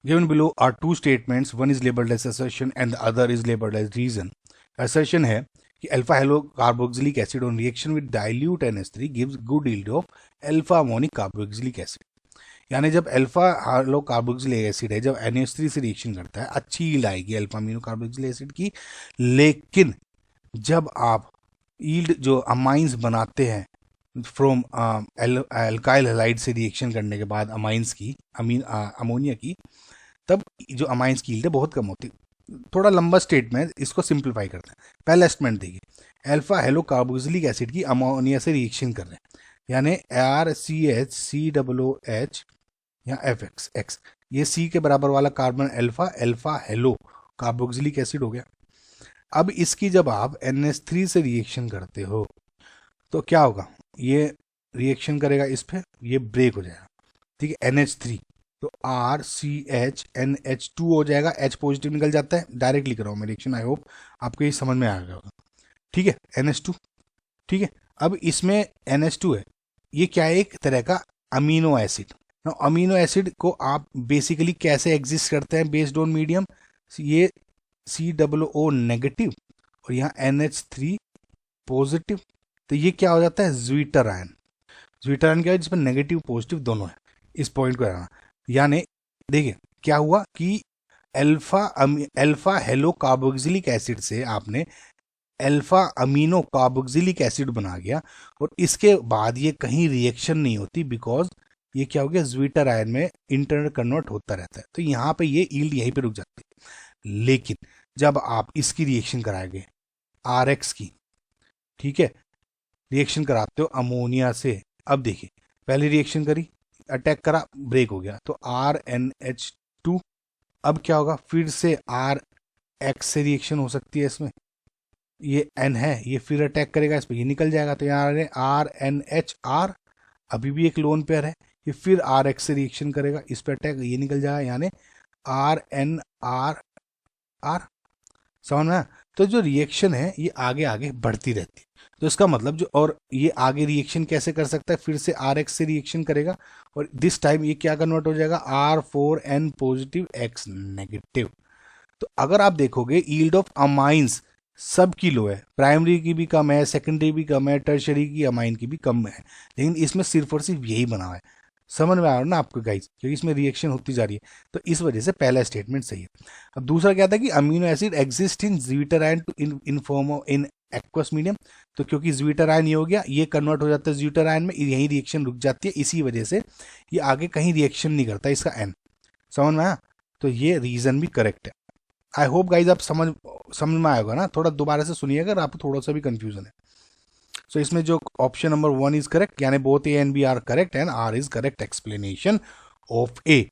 Given below are two statements, one is labeled as assertion and the other is labeled as reason. Assertion है कि alpha halo carboxylic acid on reaction with dilute NH3 gives good yield of alpha amino carboxylic acid. यानी जब alpha halo carboxylic acid है, जब NH3 से reaction करता है, अच्छी यील्ड आएगी अल्फा अमीनो कार्बोक्सिलिक एसिड की। लेकिन जब आप यील्ड जो अमाइंस बनाते हैं फ्रॉम अल्काइल हैलाइड से रिएक्शन करने के बाद अमाइंस की अमोनिया की, तब जो अमाइंस की यील्ड है बहुत कम होती है। थोड़ा लंबा स्टेटमेंट, इसको सिंप्लीफाई करते हैं। पहला स्टेटमेंट देखिए, अल्फा हेलो कार्बोक्सिलिक एसिड की अमोनिया से रिएक्शन कर रहे हैं, यानी RCH या FX, ये C के बराबर वाला carbon alpha halo carboxylic acid हो गया। अब इसकी जब आप NH3 से रिएक्शन करते हो तो क्या होगा, ये रिएक्शन करेगा इस पे, ये ब्रेक हो जाएगा, ठीक है, NH3 तो RCHNH2 हो जाएगा, H पॉजिटिव निकल जाता है। डायरेक्ट लिख रहा हूँ मैं रिएक्शन, आई होप आपको ये समझ में आ गया होगा, ठीक है। NH2, ठीक है। अब इसमें NH2 है, ये क्या है, एक तरह का अमीनो एसिड। अमीनो एसिड को आप बेसिकली कैसे एग्जिस्ट करते हैं बेस्ड ऑन मीडियम, ये COO नेगेटिव और यहाँ NH3 पॉजिटिव, तो ये क्या हो जाता है, ज्वीटर आयन। ज्वीटर आयन क्या है, जिसमें नेगेटिव पॉजिटिव दोनों है, इस पॉइंट को रहना। यानी देखिए क्या हुआ कि अल्फा हेलो कार्बोक्सिलिक एसिड से आपने अल्फा अमीनो कार्बोक्सिलिक एसिड बना गया, और इसके बाद ये कहीं रिएक्शन नहीं होती, बिकॉज ये क्या हो गया, ज्वीटर आयन में इंटर कन्वर्ट होता रहता है। तो यहाँ पे ये यील्ड यहीं पे रुक जाती है। लेकिन जब आप इसकी रिएक्शन कराएंगे RX की, ठीक है, रिएक्शन कराते हो अमोनिया से, अब देखिए पहले रिएक्शन करी, अटैक करा, ब्रेक हो गया, तो RNH2, अब क्या होगा, फिर से RX से रिएक्शन हो सकती है इसमें, ये N है, ये फिर अटैक करेगा इस पर, ये निकल जाएगा, तो यहाँ RNHR, अभी भी एक लोन पेयर है, ये फिर RX से रिएक्शन करेगा, इस पर अटैक, ये निकल जाएगा, यानी RNRR। समझ में? तो जो रिएक्शन है ये आगे आगे बढ़ती रहती है, तो इसका मतलब जो, और ये आगे रिएक्शन कैसे कर सकता है, फिर से RX से रिएक्शन करेगा, और दिस टाइम ये क्या कन्वर्ट हो जाएगा, R4N पॉजिटिव X नेगेटिव। तो अगर आप देखोगे यील्ड ऑफ अमाइंस सब की लो है, प्राइमरी की भी कम है, सेकेंडरी भी कम है, टर्शरी की अमाइन की भी कम है, लेकिन इसमें सिर्फ और सिर्फ यही बना हुआ है। समझ में आ रहा है ना आपको गाइस, क्योंकि इसमें रिएक्शन होती जा रही है, तो इस वजह से पहला स्टेटमेंट सही है। अब दूसरा क्या था कि amino acid exist in zwitter ion to in form of in aqueous medium, तो क्योंकि ज्वीटर आयन ये हो गया, ये कन्वर्ट हो जाता है ज्वीटर आयन में, यही रिएक्शन रुक जाती है, इसी वजह से ये आगे कहीं रिएक्शन नहीं करता, इसका N। समझ में आया? तो ये रीजन भी करेक्ट है। आई होप गाइज आप समझ में आएगा ना, थोड़ा दोबारा से सुनिएगा अगर आपको थोड़ा सा भी कंफ्यूजन है। सो इसमें जो ऑप्शन नंबर 1 इज करेक्ट, यानी both A and B are correct and R is correct explanation of A।